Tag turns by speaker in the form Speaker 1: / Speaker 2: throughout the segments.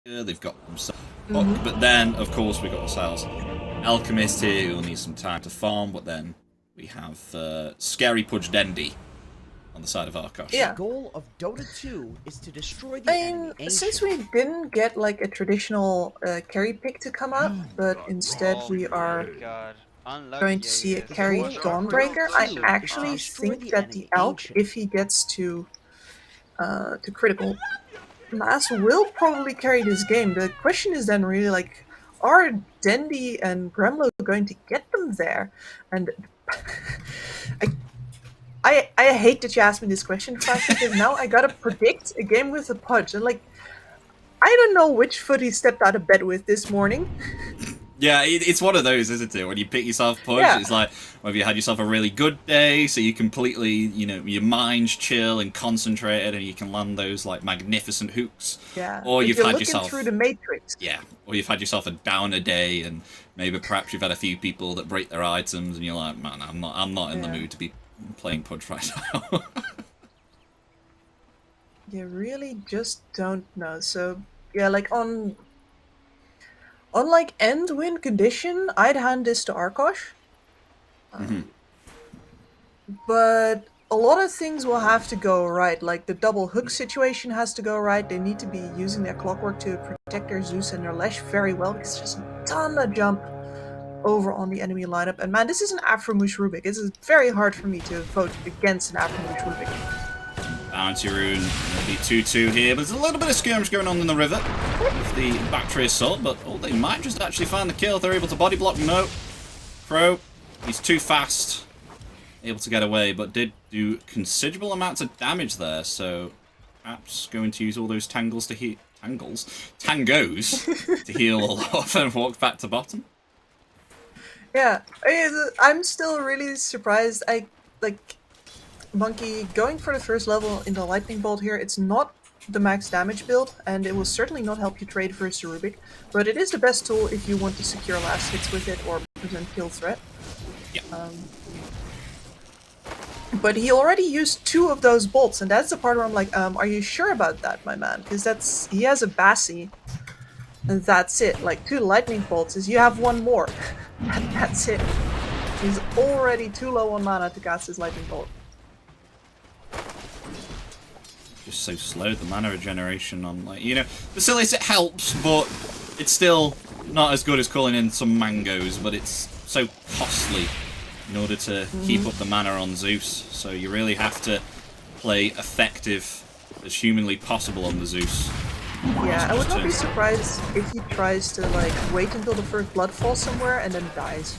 Speaker 1: They've got themselves hook, but then, of course, we've got ourselves Alchemist here who'll need some time to farm, but then we have Scary Pudge Dendy on the side of Arkosh.
Speaker 2: Yeah.
Speaker 3: The goal of Dota2 is to destroy the
Speaker 2: I
Speaker 3: enemy.
Speaker 2: mean, since we didn't get like a traditional carry pick to come out, but instead we are going to see a carry Dawnbreaker, I actually think that the Elk, if he gets to critical mass, will probably carry this game. The question is then really like, are Dendy and Gremlo going to get them there? And I hate that you asked me this question, Frank, because now I gotta predict a game with a Pudge, and like, I don't know which foot he stepped out of bed with this morning.
Speaker 1: Yeah, it's one of those, isn't it? When you pick yourself Pudge, it's like, whether you had yourself a really good day, so you completely, you know, your mind's chill and concentrated, and you can land those like magnificent hooks.
Speaker 2: Yeah.
Speaker 1: Or you've had
Speaker 2: looking
Speaker 1: yourself
Speaker 2: through the matrix.
Speaker 1: Yeah, or you've had yourself a downer day, and maybe perhaps you've had a few people that break their items, and you're like, man, I'm not in the mood to be playing Pudge right now.
Speaker 2: You really just don't know. So yeah, like on like end win condition, I'd hand this to Arkosh. But a lot of things will have to go right. Like the double hook situation has to go right. They need to be using their clockwork to protect their Zeus and their Lesh very well, because there's a ton of jump over on the enemy lineup. And man, this is an Afromush Rubik. This is very hard for me to vote against an Afromush Rubik.
Speaker 1: Bounty Rune will be 2-2 here, but there's a little bit of skirmish going on in the river with the Battery Assault, but they might just actually find the kill if they're able to body block. No. Crow, he's too fast, able to get away, but did do considerable amounts of damage there, so perhaps going to use all those tangos to heal all off and walk back to bottom.
Speaker 2: Yeah, I'm still really surprised. Monkey going for the first level in the Lightning Bolt here. It's not the max damage build, and it will certainly not help you trade versus Rubik, but it is the best tool if you want to secure last hits with it or present kill threat.
Speaker 1: Yeah.
Speaker 2: But he already used 2 of those bolts, and that's the part where I'm like, are you sure about that, my man? Because he has a Bassi, and that's it. Like, 2 lightning bolts is you have 1 more. That's it. He's already too low on mana to cast his lightning bolt.
Speaker 1: Just so slow, the mana regeneration on, like, you know, Basilius, it helps, but it's still not as good as calling in some mangoes, but it's so costly in order to keep up the mana on Zeus, so you really have to play effective as humanly possible on the Zeus.
Speaker 2: Yeah, I would not be surprised if he tries to like wait until the first blood falls somewhere and then dies.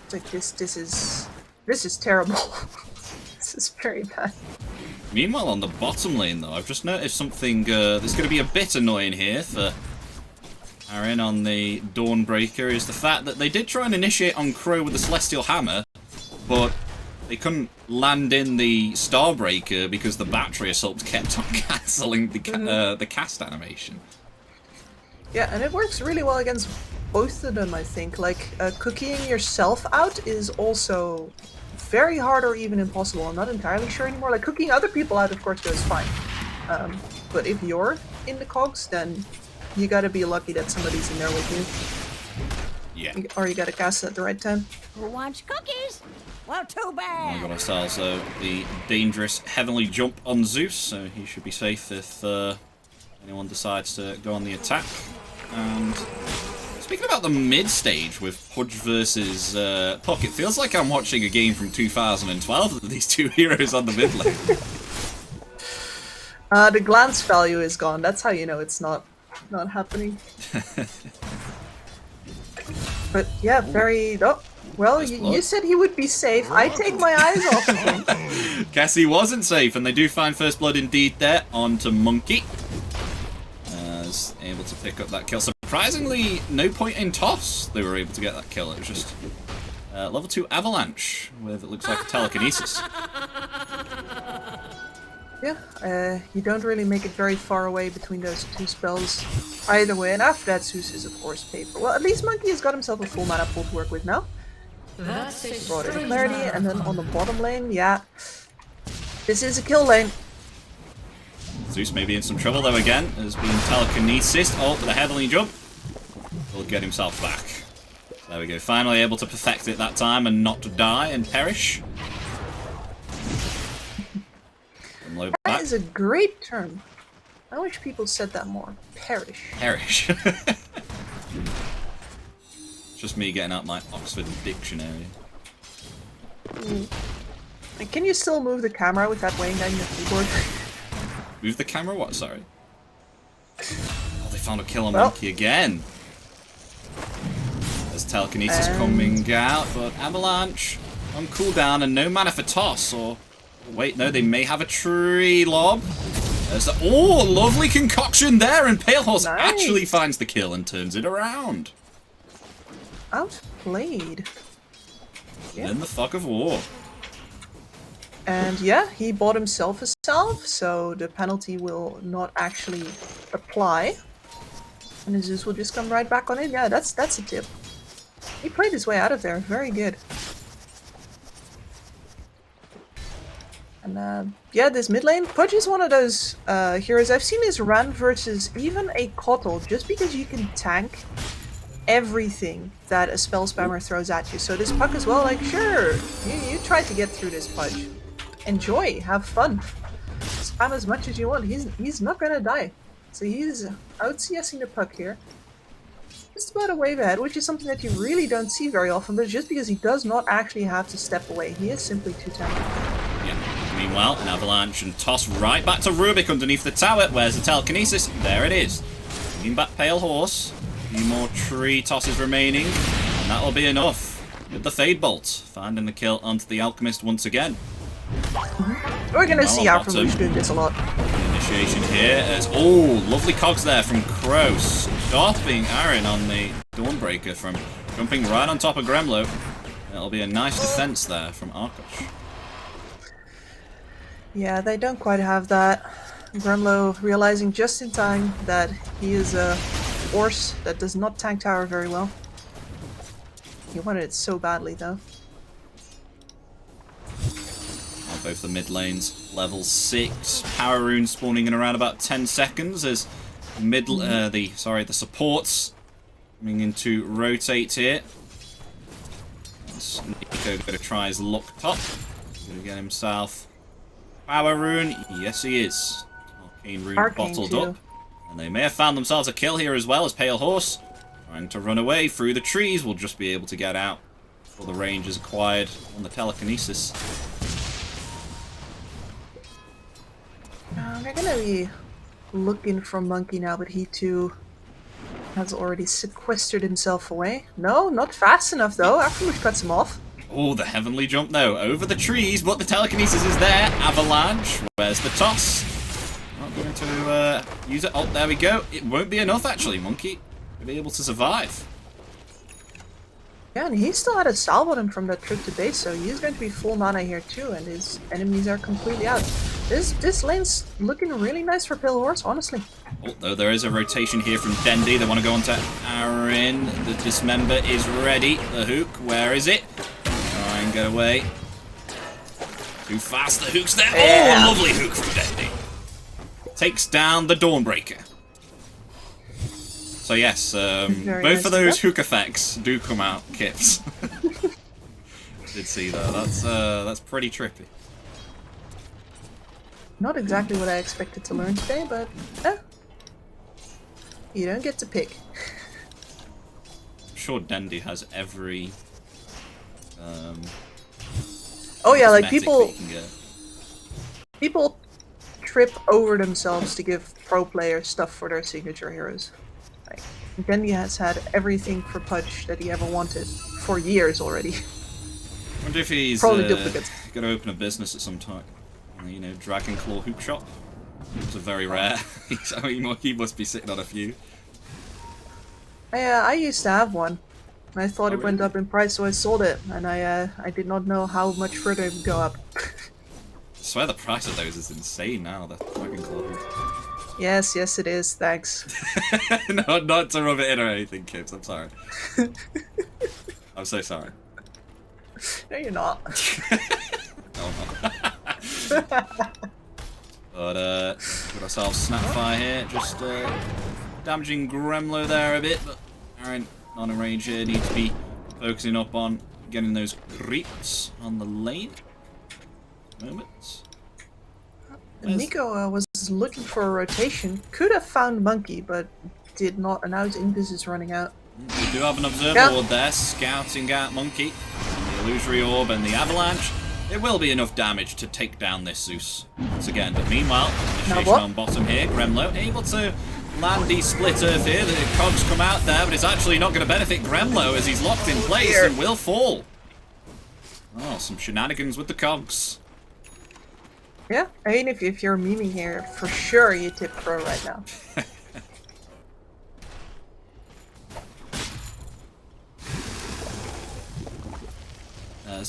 Speaker 2: It's like this is terrible. This is very bad.
Speaker 1: Meanwhile, on the bottom lane, though, I've just noticed something that's going to be a bit annoying here for Aaron on the Dawnbreaker, is the fact that they did try and initiate on Crow with the Celestial Hammer, but they couldn't land in the Starbreaker because the Battery Assault kept on cancelling the cast animation.
Speaker 2: Yeah, and it works really well against both of them, I think. Like, cookieing yourself out is also very hard or even impossible. I'm not entirely sure anymore. Like, cooking other people out, of course, goes fine. But if you're in the cogs, then you gotta be lucky that somebody's in there with you.
Speaker 1: Yeah.
Speaker 2: Or you gotta cast it at the right time.
Speaker 4: Who wants cookies? Well, too bad.
Speaker 1: We got ourselves the dangerous Heavenly Jump on Zeus, so he should be safe if anyone decides to go on the attack. And speaking about the mid stage with Pudge versus Puck, it feels like I'm watching a game from 2012 with these 2 heroes on the mid lane.
Speaker 2: The glance value is gone. That's how you know it's not happening. But yeah, very... Oh, well, you said he would be safe. I take my eyes off of him.
Speaker 1: Guess he wasn't safe, and they do find first blood indeed there onto Monkey. Able to pick up that kill. Surprisingly, no point in toss they were able to get that kill. It was just level 2 Avalanche with, it looks like, a telekinesis.
Speaker 2: Yeah, you don't really make it very far away between those 2 spells either way, and after that Zeus is of course paper. Well, at least Monkey has got himself a full mana pool to work with now. Brought in clarity, and then on the bottom lane, yeah, this is a kill lane.
Speaker 1: Zeus may be in some trouble though again. Has been telekinesis. Oh, with a heavenly jump. Will get himself back. There we go. Finally able to perfect it that time and not to die and perish.
Speaker 2: That is a great term. I wish people said that more. Perish.
Speaker 1: Perish. Just me getting out my Oxford dictionary.
Speaker 2: And can you still move the camera without weighing down your keyboard?
Speaker 1: Move the camera? What? Sorry. Oh, they found a kill on Monkey again. There's telekinesis coming out, but Avalanche on cooldown and no mana for toss. Or wait, no, they may have a tree lob. There's the lovely concoction there, and Pale Horse actually finds the kill and turns it around.
Speaker 2: Outplayed.
Speaker 1: Yeah. In the fog of war.
Speaker 2: And yeah, he bought himself a salve, so the penalty will not actually apply. And Zeus will just come right back on it. Yeah, that's a tip. He played his way out of there. Very good. And yeah, this mid lane, Pudge is one of those heroes. I've seen his run versus even a Kotl, just because you can tank everything that a spell spammer throws at you. So this Puck as well, like, sure, you try to get through this Pudge. Enjoy, have fun. Spam as much as you want. He's not gonna die. So he's out CSing the Puck here. Just about a wave ahead, which is something that you really don't see very often, but just because he does not actually have to step away. He is simply too tanky.
Speaker 1: Yeah. Meanwhile, an Avalanche and toss right back to Rubik underneath the tower. Where's the telekinesis? There it is. Bringing back Pale Horse. A few more tree tosses remaining, and that'll be enough. With the Fade Bolt, finding the kill onto the Alchemist once again.
Speaker 2: We're gonna see Arkosh doing this a lot.
Speaker 1: Initiation here as lovely cogs there from Crow, stopping Aaron on the Dawnbreaker from jumping right on top of Gremlo. That'll be a nice defense there from Arkosh.
Speaker 2: Yeah, they don't quite have that. Gremlo realizing just in time that he is a horse that does not tank tower very well. He wanted it so badly though.
Speaker 1: Both the mid lanes level 6. Power rune spawning in around about 10 seconds as the supports coming in to rotate here. Nico going to try his luck top. Going to get himself power rune. Yes, he is. Arcane rune bottled up. And they may have found themselves a kill here as well as Pale Horse trying to run away through the trees. Will just be able to get out before the range is acquired on the telekinesis.
Speaker 2: They're gonna be looking for Monkey now, but he too has already sequestered himself away. No, not fast enough though. Arkosh cuts him off.
Speaker 1: Oh, the heavenly jump though, over the trees, but the telekinesis is there. Avalanche, where's the toss? Not going to use it. Oh, there we go. It won't be enough actually. Monkey will be able to survive.
Speaker 2: Yeah, and he still had a salve on him from that trip to base, so he's going to be full mana here too, and his enemies are completely out. This lane's looking really nice for Pale Horse, honestly.
Speaker 1: Although there is a rotation here from Dendi, they want to go on to Aaron. The Dismember is ready. The hook, where is it? Try and get away. Too fast, the hook's there.
Speaker 2: Yeah.
Speaker 1: Oh, lovely hook from Dendi. Takes down the Dawnbreaker. So yes, both
Speaker 2: nice
Speaker 1: of those hook effects do come out, Kips. Did see that. That's pretty trippy.
Speaker 2: Not exactly what I expected to learn today, but you don't get to pick.
Speaker 1: I'm sure Dendi has every
Speaker 2: oh yeah, like
Speaker 1: cosmetic
Speaker 2: people trip over themselves to give pro players stuff for their signature heroes. Like, Dendi has had everything for Pudge that he ever wanted for years already.
Speaker 1: I wonder if he's
Speaker 2: Probably duplicates.
Speaker 1: going to open a business at some time. You know, Dragon Claw hook shop. Those are very rare. So he must be sitting on a few.
Speaker 2: I used to have one. I thought it went
Speaker 1: really?
Speaker 2: up in price, so I sold it, and I did not know how much further it would go up.
Speaker 1: I swear the price of those is insane now, the Dragon Claw hook.
Speaker 2: Yes, it is. Thanks.
Speaker 1: No, not to rub it in or anything, Kips. I'm sorry. I'm so sorry.
Speaker 2: No, you're not.
Speaker 1: No, I'm not. But got ourselves Snapfire here, just damaging Gremlo there a bit, but Aaron not in range here, needs to be focusing up on getting those creeps on the lane. Moments.
Speaker 2: Nico was looking for a rotation, could have found Monkey, but did not, and now his Invis is running out.
Speaker 1: We do have an observer ward there, scouting out Monkey, and the Illusory Orb and the Avalanche. It will be enough damage to take down this Zeus once again, but meanwhile, initiation on bottom here, Gremlo able to land the split earth here, the cogs come out there, but it's actually not going to benefit Gremlo as he's locked in place and will fall. Oh, some shenanigans with the cogs.
Speaker 2: Yeah, I mean, if you're memeing here, for sure you tip Crow right now.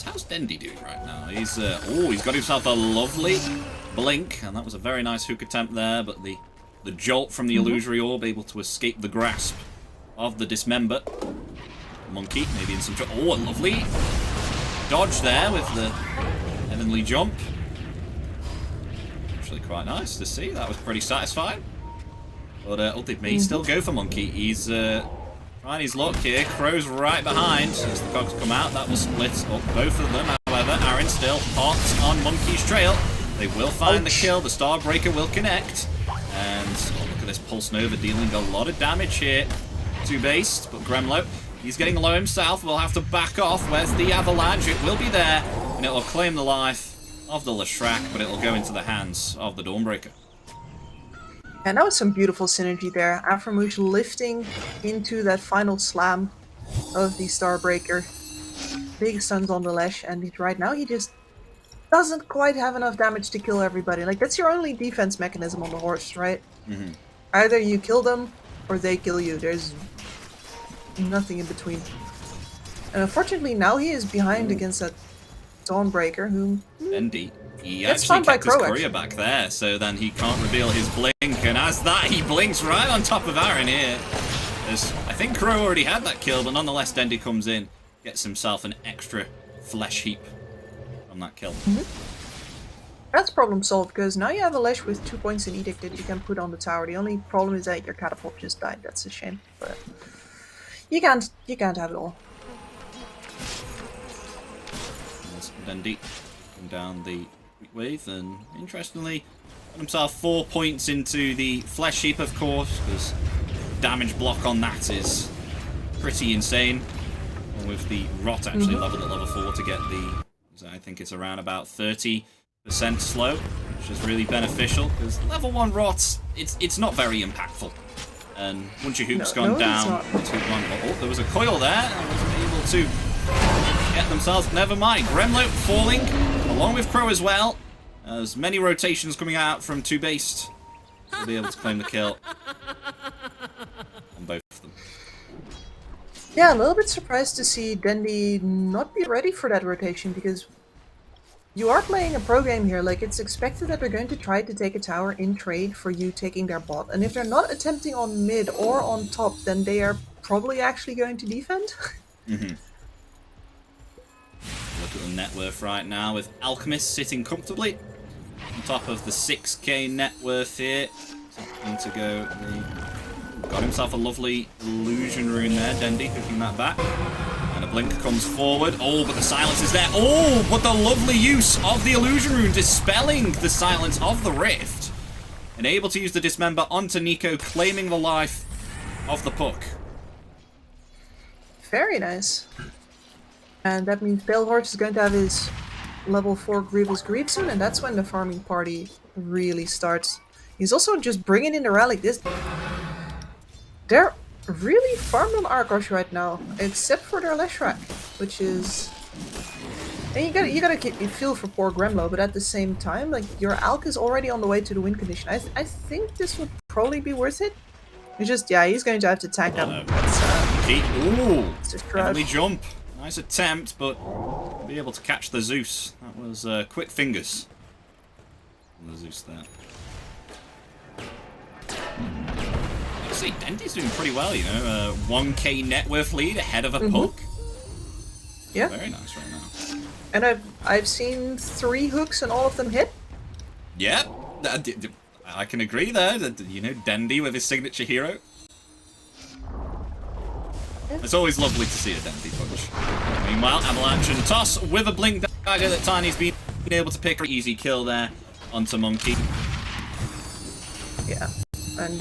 Speaker 1: How's Dendy doing right now? He's he's got himself a lovely blink, and that was a very nice hook attempt there, but the jolt from the Illusory Orb able to escape the grasp of the Dismember. Monkey, maybe in some trouble. Oh, a lovely dodge there with the heavenly jump. Actually quite nice to see. That was pretty satisfying. But they may still go for Monkey. He's trying his luck here. Crow's right behind. As the cogs come out, that will split up both of them. However, Aaron still hot on Monkey's trail. They will find the kill. The Starbreaker will connect. And look at this Pulse Nova dealing a lot of damage here to Based. But Gremlo, he's getting low himself. We'll have to back off. Where's the Avalanche? It will be there. And it will claim the life of the Leshrac, but it will go into the hands of the Dawnbreaker.
Speaker 2: And that was some beautiful synergy there. Aframouche lifting into that final slam of the Starbreaker. Big stuns on the Lesh, and right now he just doesn't quite have enough damage to kill everybody. Like, that's your only defense mechanism on the horse, right? Either you kill them, or they kill you. There's nothing in between. And unfortunately, now he is behind against that Dawnbreaker, who...
Speaker 1: Dendy. He actually kept his courier back there, so then he can't reveal his blink, and as that, he blinks right on top of Aaron here. I think Crow already had that kill, but nonetheless, Dendy comes in, gets himself an extra flesh heap from that kill.
Speaker 2: That's problem solved, because now you have a Lesh with 2 points in Edict that you can put on the tower. The only problem is that your catapult just died. That's a shame, but you can't have it all.
Speaker 1: Dendy down the wave, and interestingly got himself 4 points into the flesh heap, of course, because damage block on that is pretty insane. And with the rot actually leveled at level 4 to get the, I think it's around about 30% slow, which is really beneficial, because level 1 rot, it's not very impactful. And once your hoop's gone down, there was a coil there, and wasn't able to get themselves. Never mind. Gremlo falling, along with Crow as well. As many rotations coming out from TOOBASED. We'll be able to claim the kill on both of them.
Speaker 2: Yeah, a little bit surprised to see Dendy not be ready for that rotation, because you are playing a pro game here. Like, it's expected that they're going to try to take a tower in trade for you taking their bot. And if they're not attempting on mid or on top, then they are probably actually going to defend.
Speaker 1: Look at the net worth right now, with Alchemist sitting comfortably on top of the 6k net worth here. Something to go. Got himself a lovely illusion rune there. Dendy picking that back. And a blink comes forward. Oh, but the silence is there. Oh, but the lovely use of the illusion rune, dispelling the silence of the rift. And able to use the Dismember onto Nico, claiming the life of the Puck.
Speaker 2: Very nice. And that means Pale Horse is going to have his level 4 Grievous Greed soon, and that's when the farming party really starts. He's also just bringing in the relic. They're really farmed on Arkosh right now, except for their Leshrac, which is... And you gotta feel for poor Gremlo, but at the same time, like, your Alk is already on the way to the win condition. I think this would probably be worth it. It's just, yeah, he's going to have to tank up.
Speaker 1: Ooh, heavily jump. Nice attempt, but be able to catch the Zeus. That was quick fingers. The Zeus there. See, Dendy's doing pretty well, you know. 1k net worth lead ahead of a Puck.
Speaker 2: Yeah.
Speaker 1: Very nice right now.
Speaker 2: And I've seen 3 hooks and all of them hit.
Speaker 1: Yep. I can agree there. You know, Dendy with his signature hero. It's always lovely to see a Dendy punch. Meanwhile, Avalanche and Toss with a blink dagger that Tiny's been able to pick. Easy kill there onto Monkey.
Speaker 2: Yeah, and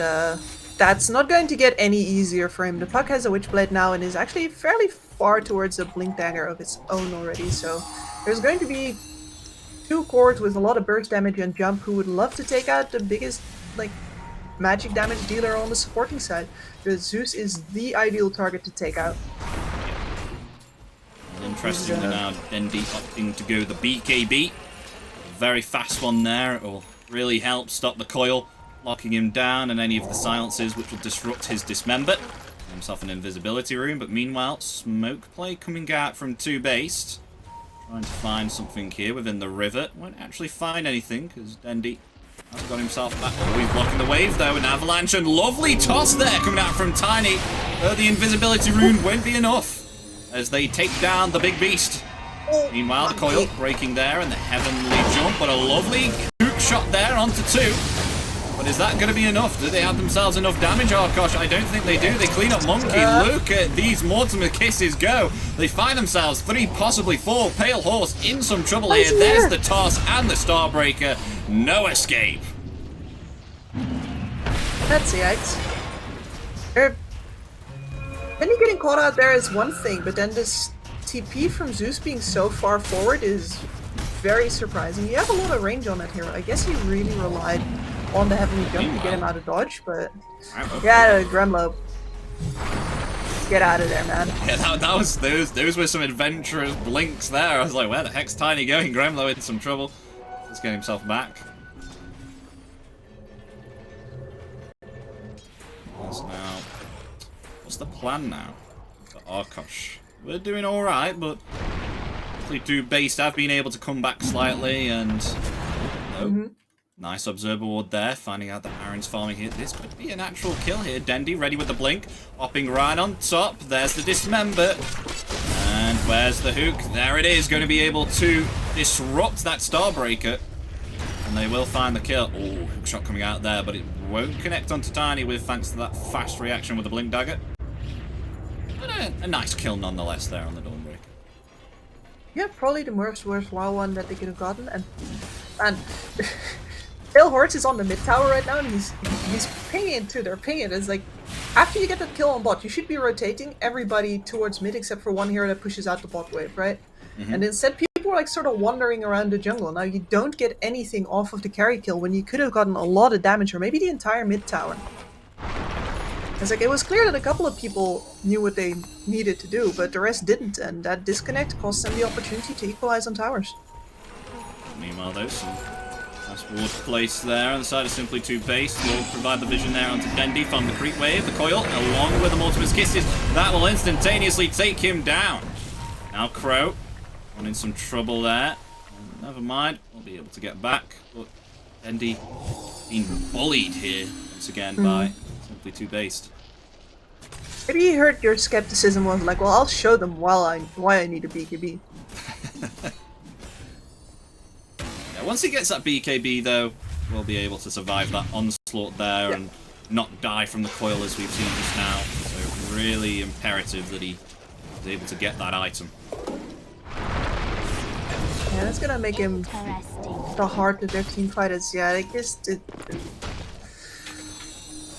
Speaker 2: that's not going to get any easier for him. The puck has a Witchblade now and is actually fairly far towards a blink dagger of its own already, so there's going to be two cores with a lot of burst damage and jump who would love to take out the biggest, like, magic damage dealer on the supporting side. The Zeus is the ideal target to take out.
Speaker 1: Interestingly now, Dendy opting to go the BKB. Very fast one there. It will really help stop the coil, locking him down and any of the silences which will disrupt his dismember. Himself an invisibility room, but meanwhile, smoke play coming out from TOOBASED. Trying to find something here within the river. Won't actually find anything because Dendy has got himself back. Oh, he's blocking the wave though, an avalanche and lovely toss there coming out from Tiny. The invisibility rune won't be enough as they take down the big beast. Meanwhile, the coil breaking there and the heavenly jump, but a lovely hook shot there onto 2. But is that going to be enough? Do they have themselves enough damage, Arkosh? I don't think they do. They clean up Monkey. Look at these Mortimer kisses go. They find themselves 3, possibly 4. Pale Horse in some trouble here. There's the toss and the Starbreaker. No escape.
Speaker 2: That's yikes. Penny getting caught out there is one thing, but then this TP from Zeus being so far forward is very surprising. You have a lot of range on that hero. I guess he really relied on the heavenly jump to get him out of dodge, but yeah, Gremlo, get out of there, man.
Speaker 1: Yeah, that was those were some adventurous blinks there. I was like, where the heck's Tiny going? Gremlo in some trouble. Let's get himself back. Now, what's the plan now for Arkosh? We're doing all right, but hopefully TOOBASED have been able to come back slightly and. Nice observer ward there, finding out that Aaron's farming here. This could be a natural kill here. Dendy ready with the blink, hopping right on top. There's the dismember. And where's the hook? There it is, going to be able to disrupt that Starbreaker. And they will find the kill. Oh, hook shot coming out there, but it won't connect onto Tiny with thanks to that fast reaction with the blink dagger. But a nice kill nonetheless there on the Dawnbreaker.
Speaker 2: Yeah, probably the most worthwhile one that they could have gotten. And Pale Horse is on the mid tower right now, and he's pinging too. They're pinging. It's like, after you get that kill on bot, you should be rotating everybody towards mid except for one hero that pushes out the bot wave, right? And instead, people are like sort of wandering around the jungle. Now you don't get anything off of the carry kill when you could have gotten a lot of damage, or maybe the entire mid tower. It's like, it was clear that a couple of people knew what they needed to do, but the rest didn't, and that disconnect cost them the opportunity to equalize on towers.
Speaker 1: Meanwhile, though, some nice ward placed there on the side of simply TOOBASED. Will provide the vision there onto Dendy from the creep wave. The coil, along with the Mortimer's kisses, that will instantaneously take him down. Now Crow, in some trouble there. Never mind, we'll be able to get back. But Dendy being bullied here once again by simply TOOBASED.
Speaker 2: Maybe he heard your skepticism was like, well, I'll show them why I need a BKB.
Speaker 1: Once he gets that BKB, though, we'll be able to survive that onslaught there and not die from the coil as we've seen just now. So really imperative that he is able to get that item.
Speaker 2: Yeah, that's gonna make him the heart of their team fighters. Yeah, I guess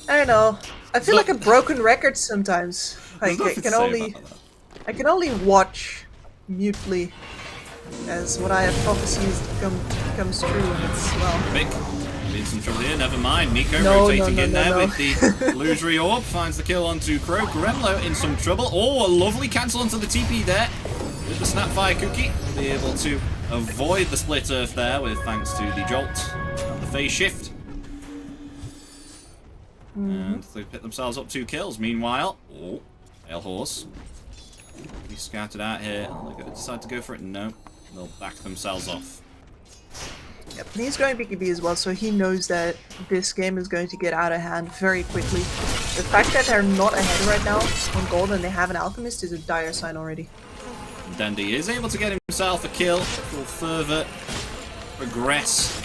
Speaker 2: I don't know. I feel like a broken record sometimes. Like I can only watch mutely as what I have prophesied comes true, and it's, well...
Speaker 1: Big. In some trouble here, never mind. Nico rotating in there with the illusory orb, finds the kill onto Crow. Gremlo in some trouble. Oh, a lovely cancel onto the TP there. With the Snapfire Cookie, will be able to avoid the split earth there with thanks to the jolt and the phase shift. And they pick themselves up 2 kills. Meanwhile, Pale Horse. Be scattered out here. Are they going to decide to go for it? No. They'll back themselves off.
Speaker 2: Yep, and he's going BKB as well, so he knows that this game is going to get out of hand very quickly. The fact that they're not ahead right now on gold and they have an alchemist is a dire sign already.
Speaker 1: Dendy is able to get himself a kill. Will further progress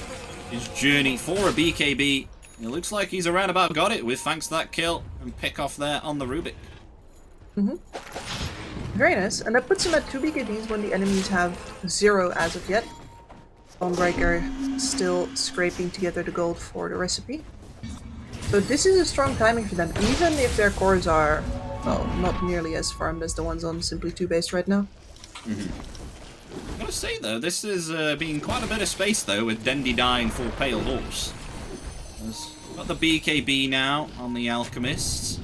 Speaker 1: his journey for a BKB. It looks like he's around about got it with thanks to that kill and pick off there on the Rubik.
Speaker 2: Very nice. And that puts him at 2 BKBs when the enemies have 0 as of yet. Dawnbreaker still scraping together the gold for the recipe. So this is a strong timing for them, even if their cores are, well, not nearly as farmed as the ones on Simply 2-based right now.
Speaker 1: I gotta say though, this is being quite a bit of space though, with Dendi dying for Pale Horse. There's got the BKB now on the Alchemists.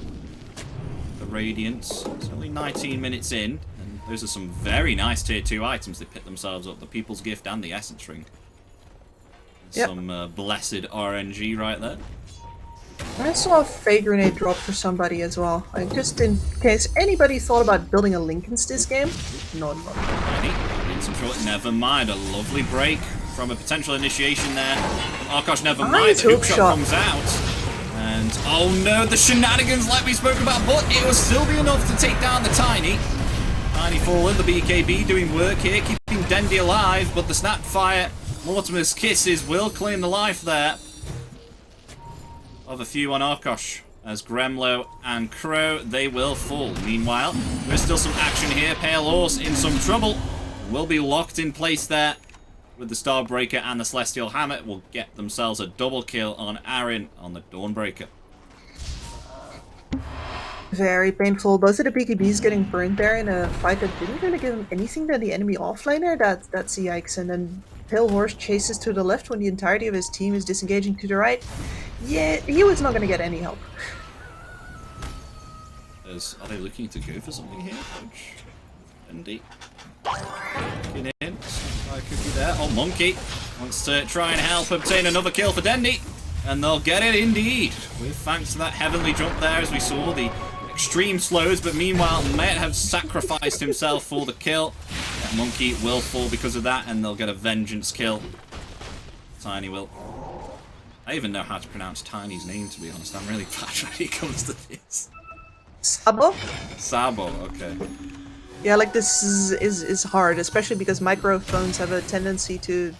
Speaker 1: The Radiance. It's only 19 minutes in, and those are some very nice tier 2 items they picked themselves up. The People's Gift and the Essence Ring.
Speaker 2: Yep.
Speaker 1: Some blessed RNG right there.
Speaker 2: I saw a Fake Grenade drop for somebody as well. Like, just in case anybody thought about building a Lincolns this game. No.
Speaker 1: Never mind, a lovely break from a potential initiation there. Arkosh never mind,
Speaker 2: Nice
Speaker 1: the hook
Speaker 2: hook
Speaker 1: shot
Speaker 2: shot.
Speaker 1: comes out. And, oh no, the shenanigans like we spoke about, but it will still be enough to take down the Tiny. Tiny fallen, the BKB doing work here, keeping Dendi alive, but the Snapfire, Mortimer's Kisses will claim the life there of a few on Arkosh. As Gremlo and Crow, they will fall. Meanwhile, there's still some action here. Pale Horse in some trouble. Will be locked in place there with the Starbreaker and the Celestial Hammer. Will get themselves a double kill on Aaron on the Dawnbreaker.
Speaker 2: Very painful. Both of the BKBs getting burned there in a fight that didn't really give him anything to the enemy offlaner. That's yikes. And then Pale Horse chases to the left when the entirety of his team is disengaging to the right. Yeah, he was not going to get any help.
Speaker 1: Are they looking to go for something here, Coach? Indeed. Looking in. Cookie there. Oh, Monkey wants to try and help obtain another kill for Dendi. And they'll get it indeed. With thanks to that heavenly jump there, as we saw the extreme slows. But meanwhile, Met have sacrificed himself for the kill. Monkey will fall because of that, and they'll get a vengeance kill. Tiny will. I even know how to pronounce Tiny's name, to be honest. I'm really bad when it comes to this.
Speaker 2: Sabo?
Speaker 1: Sabo, okay.
Speaker 2: Yeah, like this is hard, especially because microphones have a tendency to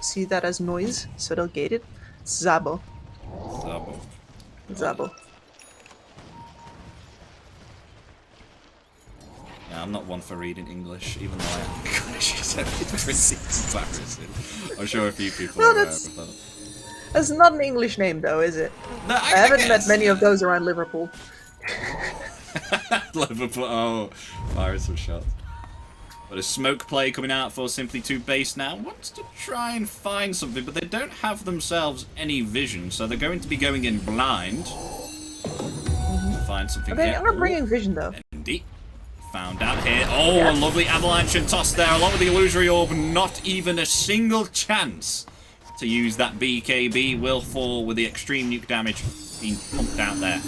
Speaker 2: see that as noise, so they'll gate it. Zabo.
Speaker 1: Sabo.
Speaker 2: Zabo.
Speaker 1: Yeah, I'm not one for reading English, even though I am English. It's pretty embarrassing. I'm sure a few people are aware of that.
Speaker 2: That's not an English name, though, is it?
Speaker 1: No,
Speaker 2: I haven't met many of those around Liverpool.
Speaker 1: Liverpool, oh, fire some shots. But a smoke play coming out for Simply 2-based now. Wants to try and find something, but they don't have themselves any vision, so they're going to be going in blind. Find something
Speaker 2: Okay,
Speaker 1: here.
Speaker 2: I'm not bringing vision, though.
Speaker 1: Indeed. Found out here. Oh, a lovely avalanche and toss there, along with the illusory orb. Not even a single chance to use that BKB. Will fall with the extreme nuke damage being pumped out there.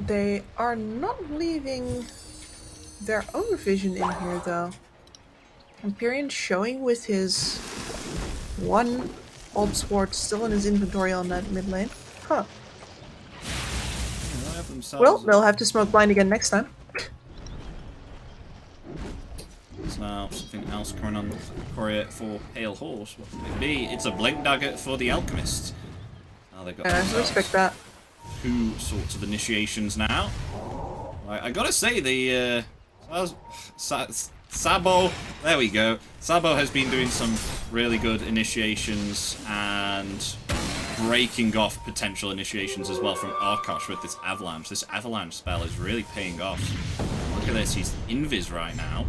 Speaker 2: They are not leaving their own vision in here, though. Empyrean showing with his one Orb Sword still in his inventory on that mid lane. Huh. Well, they'll have to smoke blind again next time.
Speaker 1: There's now something else coming on the courier for Pale Horse. What could it be? It's a Blink Dagger for the Alchemist. Now they've got
Speaker 2: I respect that.
Speaker 1: two sorts of initiations now. Right, I gotta say, the Sabo, there we go. Sabo has been doing some really good initiations and breaking off potential initiations as well from Arkosh with this avalanche. This avalanche spell is really paying off. Look at this, he's invis right now.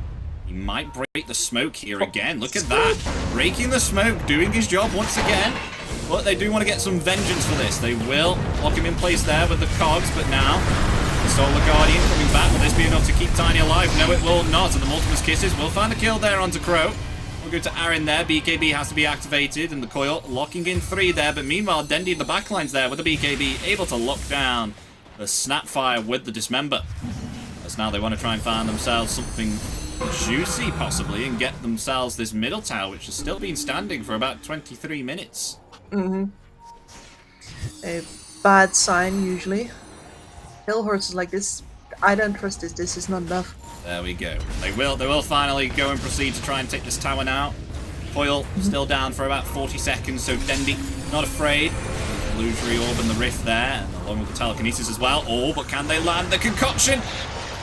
Speaker 1: He might break the smoke here again. Look at that. Breaking the smoke, doing his job once again. But they do want to get some vengeance for this. They will lock him in place there with the cogs, but now the Solar Guardian coming back. Will this be enough to keep Tiny alive? No, it will not. And the Multimus Kisses will find a kill there onto Crow. We'll go to Aaron there. BKB has to be activated, and the coil locking in 3 there. But meanwhile, Dendi in the backlines there with the BKB, able to lock down the Snapfire with the Dismember. As now they want to try and find themselves something juicy, possibly, and get themselves this middle tower, which has still been standing for about 23 minutes.
Speaker 2: A bad sign, usually. Hillhorse is like this. I don't trust this. This is not enough.
Speaker 1: There we go. They will finally go and proceed to try and take this tower now. Coil still down for about 40 seconds, so Dendi not afraid. Illusory Orb and the Rift there, and along with the Telekinesis as well. Oh, but can they land the concoction?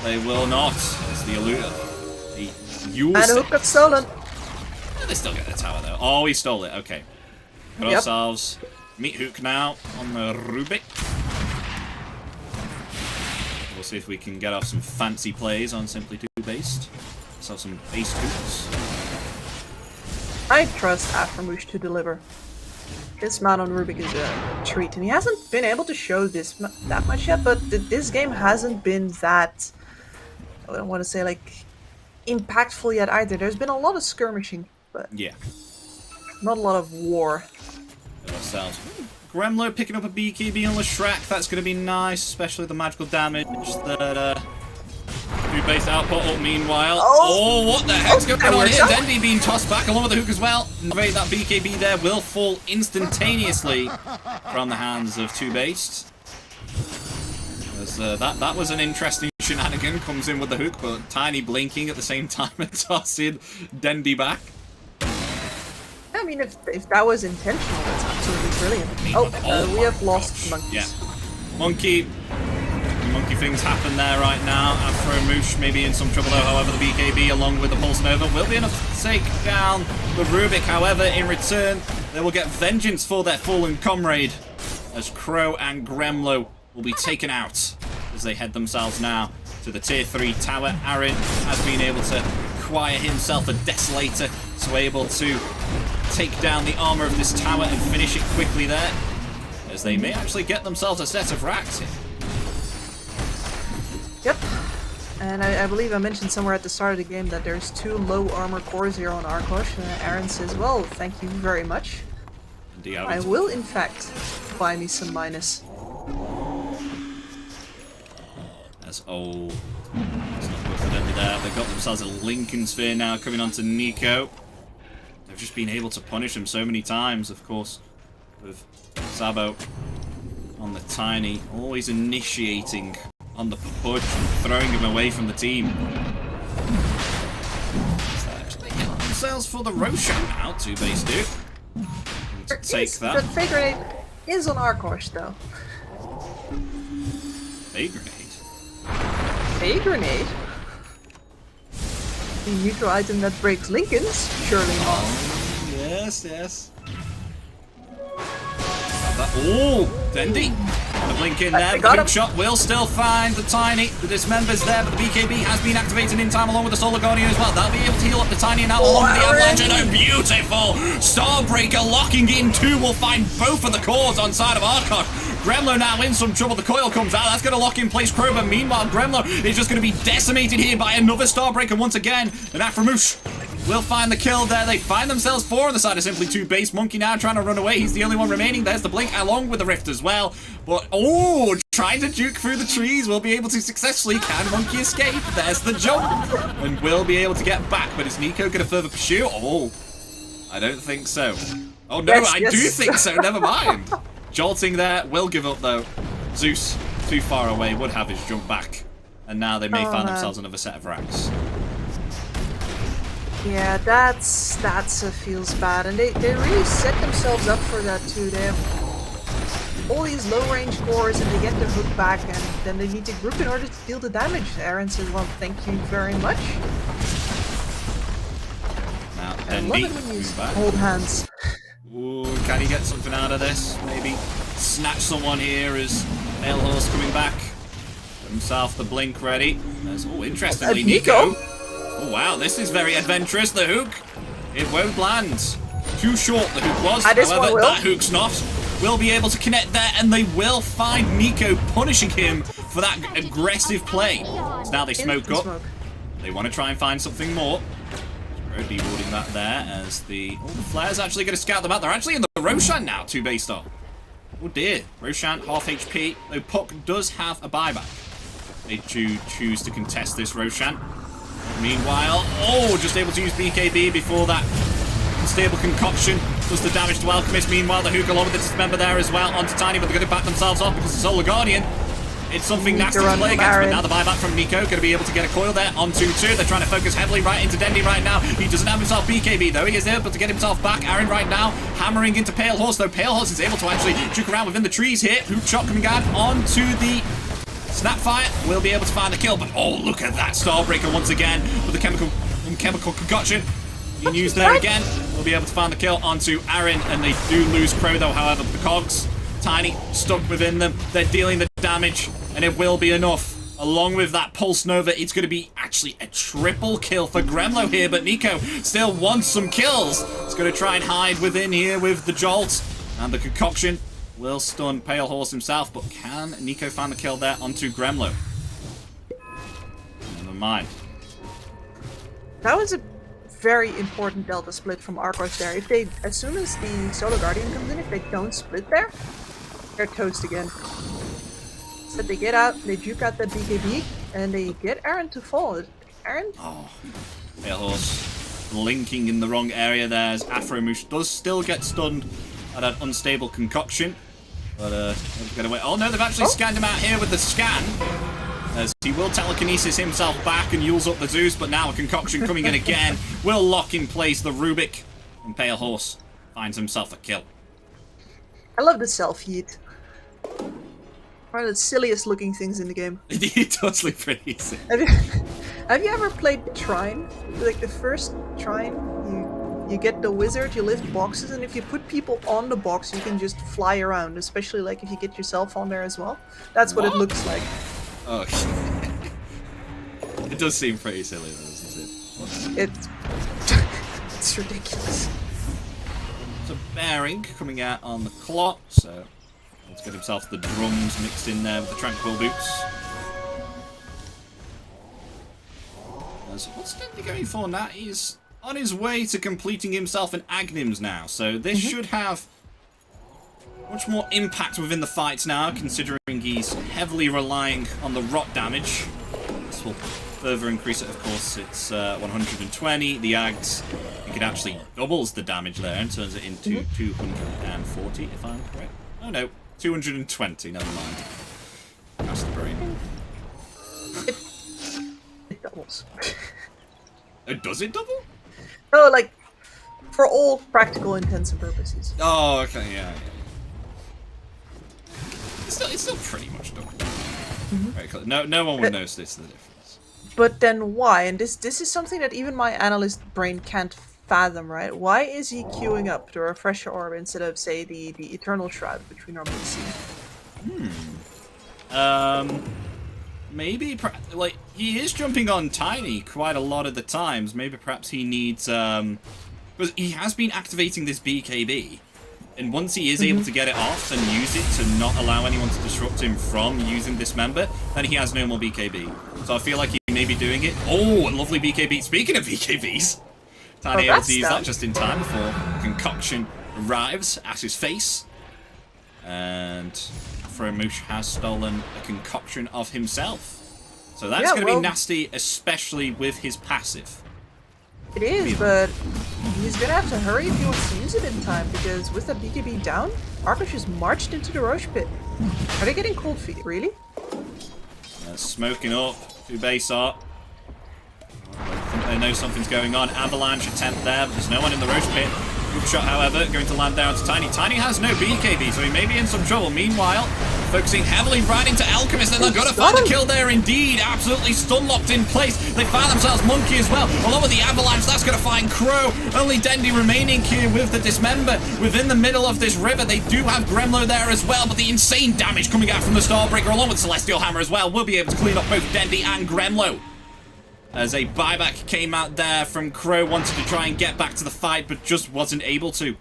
Speaker 1: They will not. It's the
Speaker 2: And hook got stolen.
Speaker 1: They still get the tower though. Oh, he stole it. Okay. Got ourselves Meat Hook now on the Rubik. We'll see if we can get off some fancy plays on Simply TOOBASED. Let's have some base hooks.
Speaker 2: I trust Aframush to deliver. This man on Rubik is a treat, and he hasn't been able to show that much yet, but this game hasn't been that, I don't want to say like, impactful yet either. There's been a lot of skirmishing, but
Speaker 1: yeah,
Speaker 2: not a lot of war.
Speaker 1: Ourselves. Gremlo picking up a BKB on the Shrek. That's going to be nice, especially the magical damage that TOOBASED output up meanwhile. Oh, what the heck's going on here? Dendi being tossed back along with the hook as well. That BKB there will fall instantaneously from the hands of TOOBASED. That was an interesting shenanigan. Comes in with the hook, but Tiny blinking at the same time and tossing Dendi back.
Speaker 2: I mean, if that was intentional, that's absolutely brilliant. We have lost monkeys.
Speaker 1: Yeah. Monkey things happen there right now. Aframush maybe in some trouble though. However, the BKB along with the Pulse Nova will be enough to take down the Rubik. However, in return, they will get vengeance for their fallen comrade, as Crow and Gremlo will be taken out as they head themselves now to the tier 3 tower. Aaron has been able to acquire himself a Desolator, so able to take down the armor of this tower and finish it quickly there, as they may actually get themselves a set of racks here.
Speaker 2: Yep. And I believe I mentioned somewhere at the start of the game that there's 2 low armor cores here on Arkosh. Aaron says, well, thank you very much. I will, in fact, buy me some minus.
Speaker 1: That's old. It's not good for them there. They've got themselves a Lincoln Sphere now coming onto Nico. They've just been able to punish him so many times, of course, with Sabo on the Tiny, always initiating on the push and throwing him away from the team. So actually get themselves for the Roshan now, TOOBASED do. Take that.
Speaker 2: The Fake Grenade is on Arkosh, though.
Speaker 1: Fake Grenade?
Speaker 2: Fake Grenade? The neutral item that breaks Lincolns? Surely not.
Speaker 1: Oh, yes. Oh, Dendi. The blink in there, the hook shot will still find the Tiny. The dismember's there, but the BKB has been activated in time along with the Solar Guardian as well. That'll be able to heal up the Tiny now along with the Avalanche. And a beautiful Starbreaker locking in 2 will find both of the cores on side of Arkosh. Gremlo now in some trouble. The coil comes out. That's going to lock in place Crow, but meanwhile, Gremlo is just going to be decimated here by another Starbreaker once again. And Aframush will find the kill there. They find themselves 4 on the side of Simply TOOBASED. Monkey now trying to run away. He's the only one remaining. There's the blink along with the Rift as well. But, oh, trying to juke through the trees. Will be able to successfully. Can Monkey escape? There's the jump. And will be able to get back. But is Nico going to further pursue? Oh, I don't think so. Oh, no, I do think so. Never mind. Jolting there. Will give up, though. Zeus, too far away, would have his jump back. And now they may find themselves another set of racks.
Speaker 2: Yeah, that's feels bad, and they really set themselves up for that too. They have all these low range cores, and they get their hook back, and then they need to group in order to deal the damage. Aaron says, "Well, thank you very much."
Speaker 1: Now,
Speaker 2: I love it when you hold hands.
Speaker 1: Ooh, can he get something out of this? Maybe snatch someone here as Pale Horse coming back. Got himself the blink ready. There's, oh, interestingly, Nico. Oh wow, this is very adventurous. The hook, it won't land. Too short the hook was. However, that hook's not. Will be able to connect there, and they will find Nico, punishing him for that aggressive play. So now they smoke up. They want to try and find something more. Dewarding that there as the Flare's actually going to scout them out. They're actually in the Roshan now, TOOBASED are. Oh dear, Roshan half HP. Though Puck does have a buyback. They choose to contest this Roshan. Meanwhile, oh, just able to use BKB before that unstable concoction does the damage to Alchemist. Meanwhile, the hook along with the dismember there as well onto Tiny, but they're going to back themselves off because the Solar Guardian It's something
Speaker 2: Need
Speaker 1: nasty
Speaker 2: to
Speaker 1: to
Speaker 2: run
Speaker 1: play
Speaker 2: from
Speaker 1: against, but
Speaker 2: Aaron.
Speaker 1: now the buyback from Nico, going to be able to get a coil there on 2-2. They're trying to focus heavily right into Dendy right now. He doesn't have himself BKB, though. He is able to get himself back. Aaron right now hammering into Pale Horse, though Pale Horse is able to actually juke around within the trees here. Hoop shot coming out onto the Snapfire. Will be able to find the kill, but oh, look at that Starbreaker once again with the chemical concoction. Being used there again. We'll be able to find the kill onto Aaron, and they do lose Crow, though. However, the cogs, Tiny, stuck within them. They're dealing the damage, and it will be enough. Along with that Pulse Nova, it's going to be actually a triple kill for Gremlo here, but Nico still wants some kills. He's going to try and hide within here with the Jolt, and the concoction will stun Pale Horse himself, but can Nico find the kill there onto Gremlo? Never mind.
Speaker 2: That was a very important Delta split from Arkosh there. If they, as soon as the Solo Guardian comes in, if they don't split there, they're toast again. So they get out, they juke out the BKB, and they get Aaron to fall. Aaron?
Speaker 1: Oh, Pale Horse linking in the wrong area there as Afromoosh does still get stunned at an unstable concoction. But, get away. Oh no, they've actually scanned him out here with the scan. As he will telekinesis himself back and use up the Zeus, but now a concoction coming in again will lock in place the Rubik, and Pale Horse finds himself a kill.
Speaker 2: I love the self-heat. One of the silliest looking things in the game.
Speaker 1: It does look pretty easy.
Speaker 2: Have you ever played Trine? Like the first Trine, you get the wizard, you lift boxes, and if you put people on the box, you can just fly around, especially like if you get yourself on there as well. That's what it looks like.
Speaker 1: Oh, it does seem pretty silly though, doesn't it?
Speaker 2: It's ridiculous.
Speaker 1: So Bearing coming out on the clock, so let's get himself the drums mixed in there with the Tranquil Boots. So what's Dendy going for now? He's on his way to completing himself an Agnims now, so this should have much more impact within the fights now, considering he's heavily relying on the rot damage. This will further increase it, of course. It's 120. The Ags, I think it actually doubles the damage there and turns it into 240, if I'm correct. Oh no, 220, never mind. That's the brain.
Speaker 2: It doubles.
Speaker 1: Oh, does it double?
Speaker 2: No, like, for all practical intents and purposes.
Speaker 1: Oh, okay, yeah. It's still pretty much double. Very close. No one would notice the difference.
Speaker 2: But then why? And this is something that even my analyst brain can't fathom, right? Why is he queuing up the Refresher Orb instead of, say, the Eternal Shroud, which we normally see?
Speaker 1: Maybe, like, he is jumping on Tiny quite a lot of the times. Maybe perhaps he needs, because he has been activating this BKB. And once he is able to get it off and use it to not allow anyone to disrupt him from using Dismember, then he has no more BKB. So I feel like he may be doing it. Oh, a lovely BKB. Speaking of BKBs, Tiny able to use that just in time before Concoction arrives at his face. And Afromoosh has stolen a Concoction of himself. So that's going to be nasty, especially with his passive.
Speaker 2: It is, but he's gonna have to hurry if he wants to use it in time, because with that BKB down, Arkosh has marched into the Roche Pit. Are they getting cold feet? Really?
Speaker 1: Smoking up to base art. I think they know something's going on. Avalanche attempt there, but there's no one in the Roche Pit. Hoop shot, however, going to land down to Tiny. Tiny has no BKB, so he may be in some trouble. Meanwhile, focusing heavily right into Alchemist, and they're going to find a kill there indeed. Absolutely stun locked in place. They found themselves Monkey as well. Along with the Avalanche, that's going to find Crow. Only Dendy remaining here with the Dismember within the middle of this river. They do have Gremlo there as well, but the insane damage coming out from the Starbreaker, along with Celestial Hammer as well, will be able to clean up both Dendy and Gremlo. As a buyback came out there from Crow, wanted to try and get back to the fight, but just wasn't able to.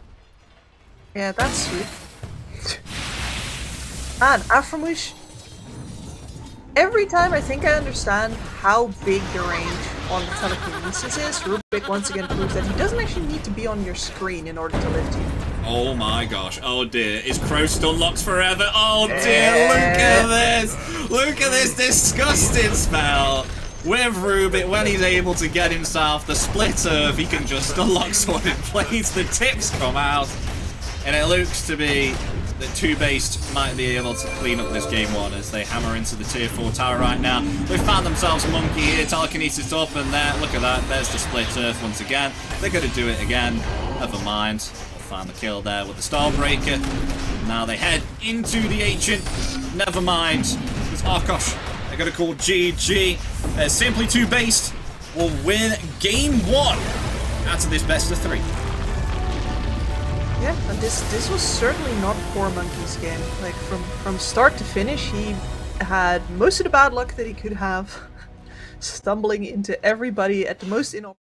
Speaker 2: Yeah, that's sweet. Man, Afromoosh, every time I think I understand how big the range on the telekinesis is, Rubik once again proves that he doesn't actually need to be on your screen in order to lift you.
Speaker 1: Oh my gosh, oh dear, is Crow stun locked forever? Oh dear, look at this! Look at this disgusting spell! With Rubik, when he's able to get himself the split earth, he can just unlock sword in place, the tips come out, and it looks to be that TOOBASED might be able to clean up this game 1 as they hammer into the tier 4 tower right now. They've found themselves a monkey here, telekinesis up, and there, look at that, there's the split earth once again. They're going to do it again, never mind. They'll find the kill there with the Starbreaker. Now they head into the Ancient, never mind. It's Arkosh, they're going to call GG. Simply TOOBASED will win game 1 out of this best of 3.
Speaker 2: Yeah, and this was certainly not Poor Monkey's game. Like from start to finish, he had most of the bad luck that he could have, stumbling into everybody at the most inopportune